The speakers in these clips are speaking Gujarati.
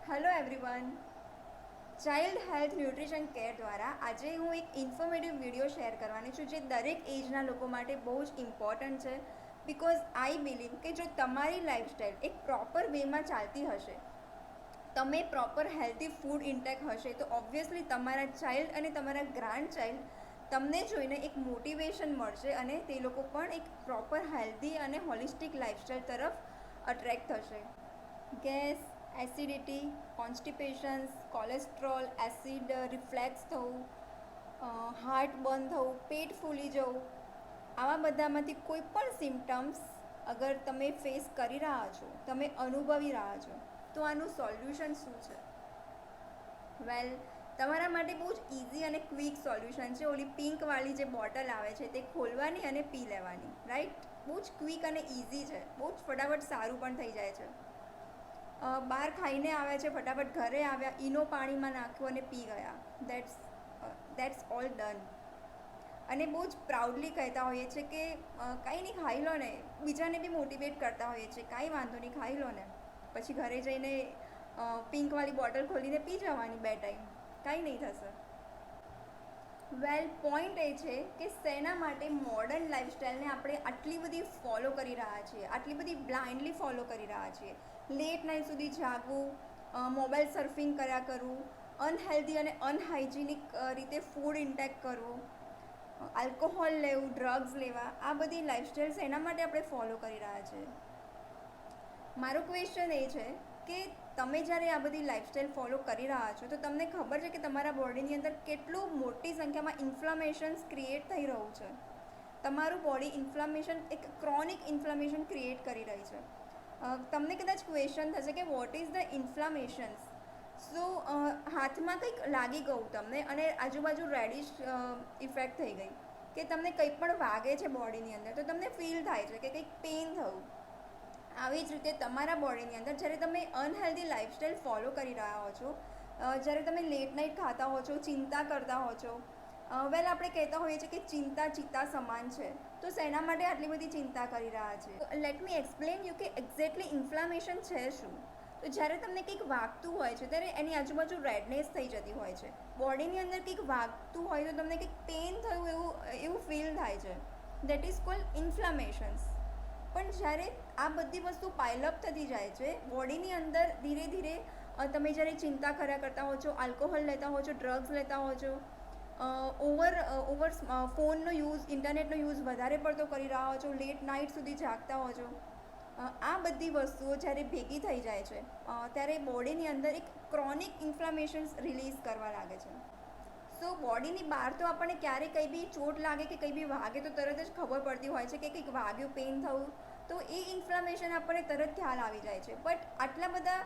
Hello everyone. Child health nutrition care દ્વારા આજે હું એક ઇન્ફોર્મેટિવ વિડીયો શેર કરવાની છું જે દરેક એજના લોકો માટે બહુ જ ઇમ્પોર્ટન્ટ છે. બિકોઝ આઈ બિલીવ કે જો તમારી લાઈફસ્ટાઈલ એક પ્રોપર વેમાં ચાલતી હશે, તમે પ્રોપર હેલ્ધી ફૂડ ઇન્ટેક હશે, તો ઓબ્વિયસલી તમારા ચાઇલ્ડ અને તમારા ગ્રાન્ડ ચાઇલ્ડ તમને જોઈને એક મોટિવેશન મળશે અને તે લોકો પણ એક પ્રોપર હેલ્ધી અને હોલિસ્ટિક લાઈફસ્ટાઈલ તરફ અટ્રેક્ટ થશે. Gas, acidity, constipations, cholesterol, acid reflex થવું, હાર્ટ બર્ન થવું, પેટ ફૂલી જવું, આવા બધામાંથી કોઈ પણ સિમ્ટમ્સ અગર તમે ફેસ કરી રહ્યા છો, તમે અનુભવી રહ્યા છો, તો આનું સોલ્યુશન શું છે? વેલ, તમારા માટે બહુ જ ઇઝી અને ક્વિક સોલ્યુશન છે. ઓલી પિંકવાળી જે બોટલ આવે છે તે ખોલવાની અને પી લેવાની, રાઈટ? બહુ જ ક્વિક અને ઇઝી છે, બહુ જ ફટાફટ સારું પણ થઈ જાય છે. બહાર ખાઈને આવ્યા છે, ફટાફટ ઘરે આવ્યા, ઈનો પાણીમાં નાખ્યું અને પી ગયા. That's all done. અને બહુ જ પ્રાઉડલી કહેતા હોઈએ છીએ કે કાંઈ નહીં, ખાઈ લો ને. બીજાને બી મોટિવેટ કરતા હોઈએ છીએ, કાંઈ વાંધો નહીં, ખાઈ લો ને. પછી ઘરે જઈને પિંકવાળી બોટલ ખોલીને પી જવાની 2 ટાઈમ, કાંઈ નહીં થશે. વેલ, પોઈન્ટ એ છે કે શેના માટે મોડર્ન લાઈફસ્ટાઈલને આપણે આટલી બધી ફોલો કરી રહ્યા છીએ, આટલી બધી બ્લાઇન્ડલી ફોલો કરી રહ્યા છીએ. લેટ નાઇટ સુધી જાગવું, મોબાઈલ સર્ફિંગ કર્યા કરવું, અનહેલ્ધી અને અનહાઇજિનિક રીતે ફૂડ ઇન્ટેક કરવું, આલ્કોહોલ લેવું, ડ્રગ્સ લેવા, આ બધી લાઈફસ્ટાઈલ શેના માટે આપણે ફોલો કરી રહ્યા છીએ? મારો ક્વેશ્ચન એ છે કે તમે જ્યારે આ બધી લાઈફસ્ટાઈલ ફોલો કરી રહ્યા છો, તો તમને ખબર છે કે તમારા બોડીની અંદર કેટલું મોટી સંખ્યામાં ઇન્ફ્લામેશન્સ ક્રિએટ થઈ રહ્યું છે. તમારું બોડી ઇન્ફ્લામેશન, એક ક્રોનિક ઇન્ફ્લામેશન ક્રિએટ કરી રહી છે. તમને કદાચ ક્વેશ્ચન થશે કે વોટ ઇઝ ધ ઇન્ફ્લામેશન્સ. સો હાથમાં કંઈક લાગી ગયું તમને અને આજુબાજુ રેડિશ ઇફેક્ટ થઈ ગઈ, કે તમને કંઈ પણ વાગે છે બોડીની અંદર, તો તમને ફીલ થાય છે કે કંઈક પેઇન થયું. આવી જ રીતે તમારા બોડીની અંદર જ્યારે તમે અનહેલ્ધી લાઈફસ્ટાઈલ ફોલો કરી રહ્યા હો છો, જ્યારે તમે લેટ નાઇટ ખાતા હો છો, ચિંતા કરતા હો છો, વેલ, આપણે કહેતા હોઈએ છીએ કે ચિંતા ચિત્તા સમાન છે, તો શેના માટે આટલી બધી ચિંતા કરી રહ્યા છે? લેટ મી એક્સપ્લેન યુ કે એક્ઝેક્ટલી ઇન્ફ્લામેશન છે શું. તો જ્યારે તમને કંઈક વાગતું હોય છે ત્યારે એની આજુબાજુ રેડનેસ થઈ જતી હોય છે. બોડીની અંદર કંઈક વાગતું હોય તો તમને કંઈક પેઇન થયું એવું ફીલ થાય છે. That is called inflammations. પણ જ્યારે આ બધી વસ્તુ પાઇલઅપ થતી જાય છે બોડીની અંદર, ધીરે ધીરે તમે જ્યારે ચિંતા કર્યા કરતા હો છો, આલ્કોહોલ લેતા હો છો, ડ્રગ્સ લેતા હો છો, ઓવર ફોનનો યુઝ, ઇન્ટરનેટનો યુઝ વધારે પડતો કરી રહ્યા હો છો, લેટ નાઇટ સુધી જાગતા હો છો, આ બધી વસ્તુઓ જ્યારે ભેગી થઈ જાય છે ત્યારે બોડીની અંદર એક ક્રોનિક ઇન્ફ્લામેશન્સ રિલીઝ કરવા લાગે છે. સો બોડીની બહાર તો આપણને ક્યારેક કંઈ બી ચોટ લાગે કે કંઈ બી વાગે તો તરત જ ખબર પડતી હોય છે કે કંઈક વાગ્યું, પેઇન થયું, તો એ ઇન્ફ્લામેશન આપણને તરત ખ્યાલ આવી જાય છે. બટ આટલા બધા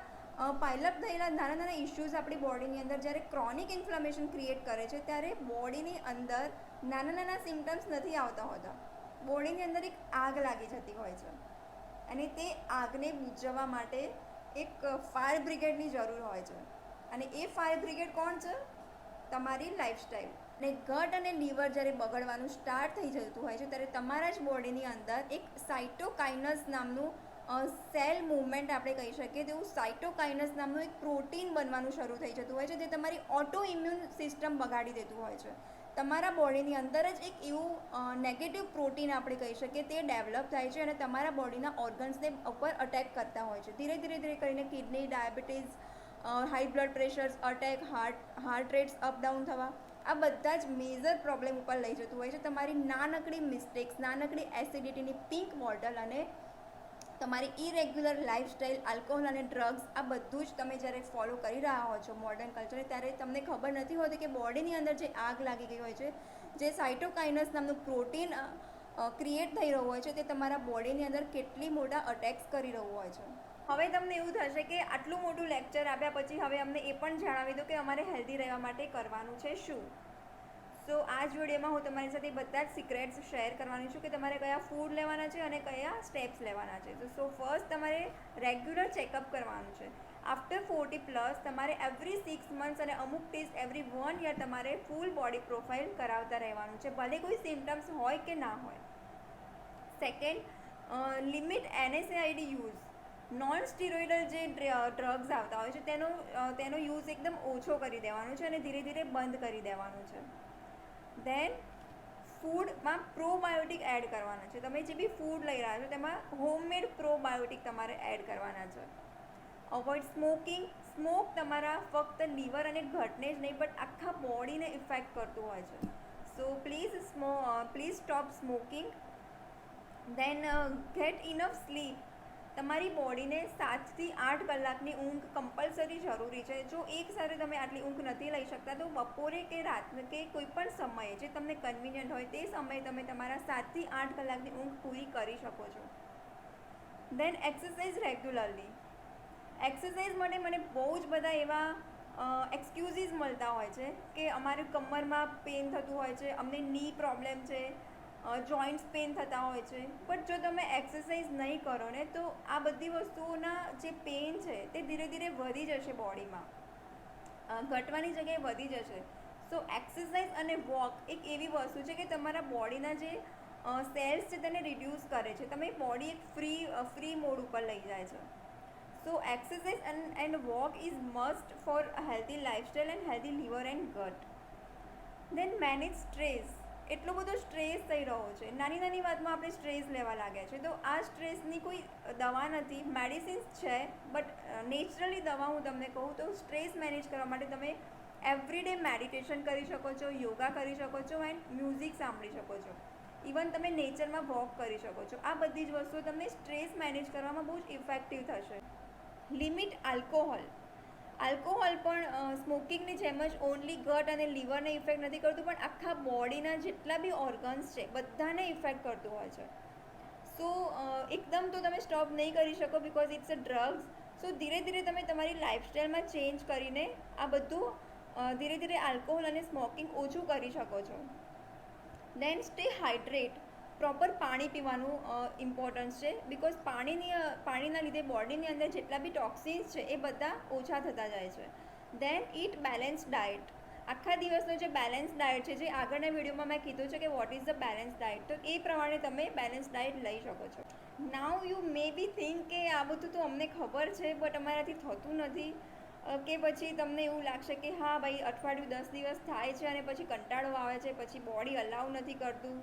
પાઇલઅપ થયેલા નાના નાના ઇશ્યુઝ આપણી બોડીની અંદર જ્યારે ક્રોનિક ઇન્ફ્લામેશન ક્રિએટ કરે છે ત્યારે બોડીની અંદર નાના નાના સિમ્ટમ્સ નથી આવતા હોતા. બોડીની અંદર એક આગ લાગી જતી હોય છે અને તે આગને બુઝાવવા માટે એક ફાયર બ્રિગેડની જરૂર હોય છે. અને એ ફાયર બ્રિગેડ કોણ છે? તમારી લાઈફસ્ટાઈલ. અને ગટ અને લીવર જ્યારે બગડવાનું સ્ટાર્ટ થઈ જતું હોય છે ત્યારે તમારા જ બોડીની અંદર એક સાઇટોકાઇનસ નામનું સેલ મૂવમેન્ટ આપણે કહી શકીએ તેવું સાઇટોકાઇનસ નામનું એક પ્રોટીન બનવાનું શરૂ થઈ જતું હોય છે, જે તમારી ઓટો ઇમ્યુન સિસ્ટમ બગાડી દેતું હોય છે. તમારા બોડીની અંદર જ એક એવું નેગેટિવ પ્રોટીન આપણે કહી શકીએ તે ડેવલપ થાય છે અને તમારા બોડીના ઓર્ગન્સને ઉપર અટેક કરતા હોય છે. ધીરે ધીરે ધીરે કરીને kidney, diabetes, high blood pressures, attack, heart rates up down થવા, આ બધા જ મેજર પ્રોબ્લેમ ઉપર લઈ જતું હોય છે. તમારી નાનકડી મિસ્ટેક્સ, નાનકડી એસિડિટીની પિંક બોટલ અને તમારી ઇરેગ્યુલર લાઈફસ્ટાઈલ, આલ્કોહોલ અને ડ્રગ્સ, આ બધું જ તમે જ્યારે ફોલો કરી રહ્યા હો છો મોડર્ન કલ્ચર, ત્યારે તમને ખબર નથી હોતી કે બોડીની અંદર જે આગ લાગી ગઈ હોય છે, જે સાઇટોકાઇનસ નામનું પ્રોટીન ક્રિએટ થઈ રહ્યું હોય છે, તે તમારા બોડીની અંદર કેટલી મોટા અટેક્સ કરી રહ્યું હોય છે. હવે તમને એવું થશે કે આટલું મોટું લેક્ચર આપ્યા પછી હવે અમને એ પણ જણાવી દો કે અમારે હેલ્ધી રહેવા માટે કરવાનું છે શું. સો આ જ વિડીયોમાં હું તમારી સાથે બધા જ સિક્રેટ્સ શેર કરવાની છું કે તમારે કયા ફૂડ લેવાના છે અને કયા સ્ટેપ્સ લેવાના છે. તો ફર્સ્ટ તમારે રેગ્યુલર ચેકઅપ કરવાનું છે. આફ્ટર 40+ તમારે એવરી 6 મંથ્સ અને અમુક ટેસ્ટ એવરી 1 યર તમારે ફૂલ બોડી પ્રોફાઇલ કરાવતા રહેવાનું છે, ભલે કોઈ સિમ્ટમ્સ હોય કે ના હોય. Second, limit NSAID use. Non steroidal જે ડ્રગ્સ આવતા હોય છે તેનો યુઝ એકદમ ઓછો કરી દેવાનો છે અને ધીરે ધીરે બંધ કરી દેવાનું છે. દેન ફૂડમાં પ્રોબાયોટિક એડ કરવાના છે. તમે જે બી ફૂડ લઈ રહ્યા છો તેમાં હોમમેડ પ્રોબાયોટિક તમારે એડ કરવાના છે. Avoid smoking. સ્મોક તમારા ફક્ત લીવર અને ગટને જ નહીં બટ આખા બોડીને ઇફેક્ટ કરતું હોય છે. So please stop smoking. Then get enough sleep. તમારી બોડીને 7 થી 8 કલાકની ઊંઘ કમ્પલસરી જરૂરી છે. જો એક સાથે તમે આટલી ઊંઘ નથી લઈ શકતા તો બપોરે કે રાત્રે કે કોઈ પણ સમયે જે તમને કન્વિનિયન્ટ હોય તે સમયે તમે તમારા 7 થી 8 કલાકની ઊંઘ પૂરી કરી શકો છો. દેન એક્સરસાઇઝ રેગ્યુલરલી. એક્સરસાઇઝ માટે મને બહુ જ બધા એવા એક્સક્યુઝીસ મળતા હોય છે કે અમારે કમરમાં પેઇન થતું હોય છે, અમને ની પ્રોબ્લેમ છે, જોઈન્ટ્સ પેઇન થતા હોય છે. બટ જો તમે એક્સરસાઇઝ નહીં કરો ને તો આ બધી વસ્તુઓના જે પેઇન છે તે ધીરે ધીરે વધી જશે બોડીમાં, ઘટવાની જગ્યાએ વધી જશે. સો એક્સરસાઇઝ અને વોક એક એવી વસ્તુ છે કે તમારા બોડીના જે સેલ્સ છે તેને રિડ્યુસ કરે છે. તમે બોડી એક ફ્રી મોડ ઉપર લઈ જાય છે. So exercise and walk is must for healthy lifestyle and healthy liver and gut. Then manage stress. એટલો બધો સ્ટ્રેસ થઈ રહ્યો છે, નાની નાની વાતમાં આપણે સ્ટ્રેસ લેવા લાગ્યા છે. તો આ સ્ટ્રેસની કોઈ દવા નથી, મેડિસિન્સ છે બટ નેચરલી દવા હું તમને કહું તો સ્ટ્રેસ મેનેજ કરવા માટે તમે એવરીડે મેડિટેશન કરી શકો છો, યોગા કરી શકો છો એન્ડ મ્યુઝિક સાંભળી શકો છો. ઇવન તમે નેચરમાં વોક કરી શકો છો. આ બધી જ વસ્તુઓ તમને સ્ટ્રેસ મેનેજ કરવામાં બહુ જ ઇફેક્ટિવ થશે. Limit alcohol. આલ્કોહોલ પણ સ્મોકિંગની જેમ જ ઓનલી ગટ અને લીવરને ઇફેક્ટ નથી કરતું પણ આખા બોડીના જેટલા બી ઓર્ગન્સ છે બધાને ઇફેક્ટ કરતું હોય છે. સો એકદમ તો તમે સ્ટોપ નહીં કરી શકો બિકોઝ ઇટ્સ અ ડ્રગ્સ. સો ધીરે ધીરે તમે તમારી લાઇફસ્ટાઈલમાં ચેન્જ કરીને આ બધું ધીરે ધીરે આલ્કોહોલ અને સ્મોકિંગ ઓછું કરી શકો છો. દેન સ્ટે હાઇડ્રેટ. પ્રોપર પાણી પીવાનું ઇમ્પોર્ટન્સ છે બિકોઝ પાણીના લીધે બોડીની અંદર જેટલા બી ટોક્સિન્સ છે એ બધા ઓછા થતા જાય છે. Then eat balance diet. આખા દિવસનો જે બેલેન્સ ડાયટ છે, જે આગળના વિડીયોમાં મેં કીધું છે કે what is the balance diet, તો એ પ્રમાણે તમે બેલેન્સ ડાયટ લઈ શકો છો. Now you may B think કે આ બધું તો અમને ખબર છે બટ અમારાથી થતું નથી, કે પછી તમને એવું લાગશે કે હા ભાઈ અઠવાડિયું 10 દિવસ થાય છે અને પછી કંટાળો આવે છે, પછી બોડી અલાઉ નથી કરતું,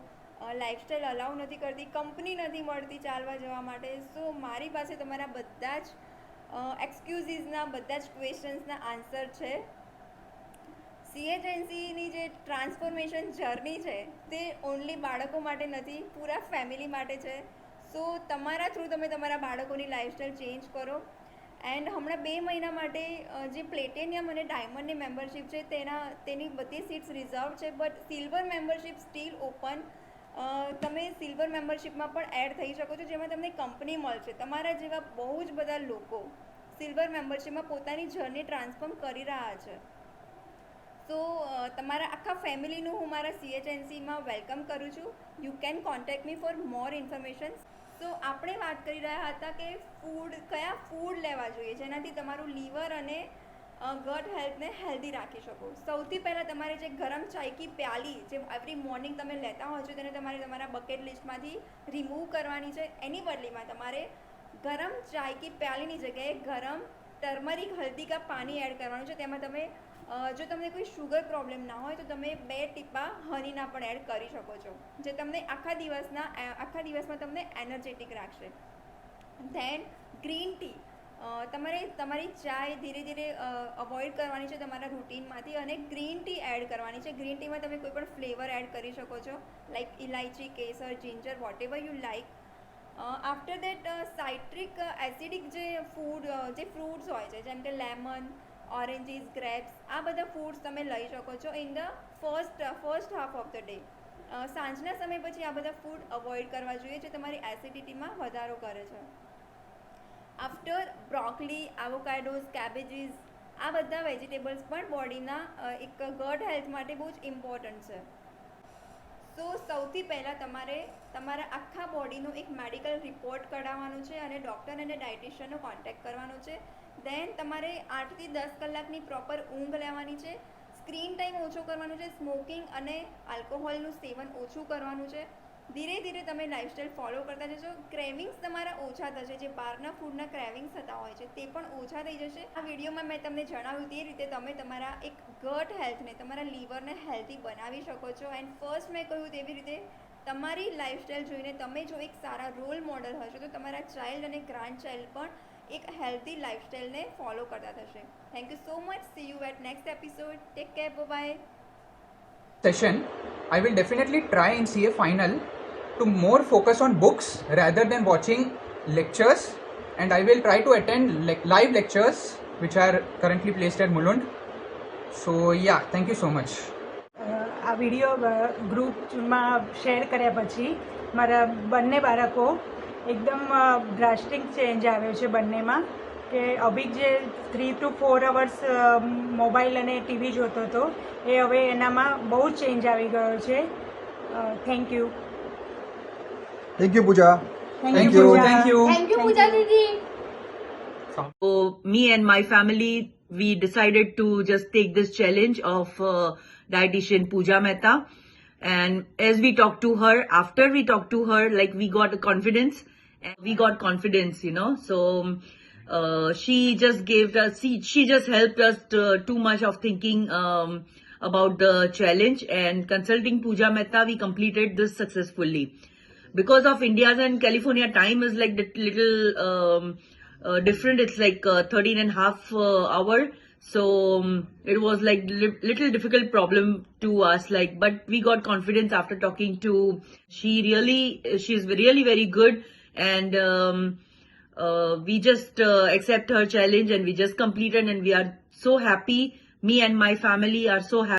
લાઇફસ્ટાઈલ અલાઉ નથી કરતી, કંપની નથી મળતી ચાલવા જવા માટે. સો મારી પાસે તમારા બધા જ એક્સક્યુઝીસના બધા જ ક્વેશ્ચન્સના આન્સર છે. CHNCની જે ટ્રાન્સફોર્મેશન જર્ની છે તે ઓનલી બાળકો માટે નથી, પૂરા ફેમિલી માટે છે. સો તમારા થ્રુ તમે તમારા બાળકોની લાઇફસ્ટાઈલ ચેન્જ કરો. એન્ડ હમણાં 2 મહિના માટે જે પ્લેટિનિયમ અને ડાયમંડની મેમ્બરશિપ છે તેની બધી સીટ્સ રિઝર્વ છે but silver membership steel open. તમે સિલ્વર મેમ્બરશિપમાં પણ એડ થઈ શકો છો જેમાં તમને કંપની મળશે. તમારા જેવા બહુ જ બધા લોકો સિલ્વર મેમ્બરશિપમાં પોતાની જર્ની ટ્રાન્સફોર્મ કરી રહ્યા છે. સો તમારા આખા ફેમિલીનું હું મારા CHNCમાં વેલકમ કરું છું. You can contact me for more information. So આપણે વાત કરી રહ્યા હતા કે કયા ફૂડ લેવા જોઈએ જેનાથી તમારું લીવર અને ગટ હેલ્થને હેલ્ધી રાખી શકો. સૌથી પહેલાં તમારે જે ગરમ ચાય કી પ્યાલી જે એવરી મોર્નિંગ તમે લેતા હો છો તેને તમારે તમારા બકેટ લિસ્ટમાંથી રિમૂવ કરવાની છે. એની બદલીમાં તમારે ગરમ ચાય કી પ્યાલીની જગ્યાએ ગરમ ટર્મરિક હલ્દી કા પાણી એડ કરવાનું છે. તેમાં તમે જો તમને કોઈ શુગર પ્રોબ્લેમ ના હોય તો તમે 2 ટીપા હનીના પણ એડ કરી શકો છો જે તમને આખા દિવસમાં તમને એનર્જેટિક રાખશે. Then green tea. તમારે તમારી ચાય ધીરે ધીરે અવોઇડ કરવાની છે તમારા રૂટીનમાંથી અને ગ્રીન ટી એડ કરવાની છે. ગ્રીન ટીમાં તમે કોઈ પણ ફ્લેવર એડ કરી શકો છો લાઈક ઇલાયચી, કેસર, ginger, whatever you like. After that citric acidic જે ફ્રૂટ્સ હોય છે જેમ કે લેમન, ઓરેન્જીસ, ગ્રેપ્સ, આ બધા ફ્રૂટ્સ તમે લઈ શકો છો in the first half of the day. સાંજના સમય પછી આ બધા ફૂડ અવોઇડ કરવા જોઈએ જે તમારી એસિડિટીમાં વધારો કરે છે. આફ્ટર બ્રોકલી, એવોકાડોઝ, કેબેજીસ, આ બધા વેજીટેબલ્સ પણ બોડીના એક ગટ હેલ્થ માટે બહુ જ ઇમ્પોર્ટન્ટ છે. સો સૌથી પહેલાં તમારે તમારા આખા બોડીનો એક મેડિકલ રિપોર્ટ કઢાવવાનો છે અને ડૉક્ટર અને ડાયટિશિયનનો કોન્ટેક્ટ કરવાનો છે. દેન તમારે 8 થી 10 કલાકની પ્રોપર ઊંઘ લેવાની છે. સ્ક્રીન ટાઈમ ઓછો કરવાનો છે. સ્મોકિંગ અને આલ્કોહોલનું સેવન ઓછું કરવાનું છે. ધીરે ધીરે તમે લાઈફસ્ટાઈલ ફોલો કરતા જશો, ક્રેવિંગ્સ તમારા ઓછા થશે, જે બહારના ફૂડના ક્રેવિંગ્સ થતા હોય છે તે પણ ઓછા થઈ જશે. આ વિડીયોમાં મેં તમને જણાવ્યું તે રીતે તમે તમારા એક ગટ હેલ્થને, તમારા લીવરને હેલ્ધી બનાવી શકો છો. એન્ડ ફર્સ્ટ મેં કહ્યું તેવી રીતે તમારી લાઈફસ્ટાઈલ જોઈને તમે જો એક સારા રોલ મોડલ હશો તો તમારા ચાઇલ્ડ અને ગ્રાન્ડ ચાઇલ્ડ પણ એક હેલ્ધી લાઈફસ્ટાઈલને ફોલો કરતા થશે. Thank you so much. See you at next episode. Take care. Bye. Session, I will definitely try in CA final to more focus on books rather than watching lectures, and I will try to attend live lectures which are currently placed at Mulund. So yeah, thank you so much. આ વિડીયો ગ્રુપમાં શેર કર્યા પછી મારા બંને બાળકો એકદમ ડ્રાસ્ટિક ચેન્જ આવ્યો છે બંનેમાં, કે અભિક જે 3 to 4 hours મોબાઈલ અને ટીવી જોતો હતો એ હવે એનામાં બહુ ચેન્જ આવી ગયો છે. Thank you. Thank you, Pooja. Thank you. Thank you. Thank you, Pooja Didi. So me and my family, we decided to just take this challenge of dietitian Pooja Mehta. And as we talked to her, after we talked to her, like we got confidence, you know. So she just gave us, she just helped us too much of thinking about the challenge, and consulting Pooja Mehta, we completed this successfully. Because of India's and California time is like the little different. It's like 13 and a half hour. So it was like little difficult problem to us, like, but we got confidence after talking to, she's really very good, and we just accept her challenge and we just completed, and we are so happy. Me and my family are so happy.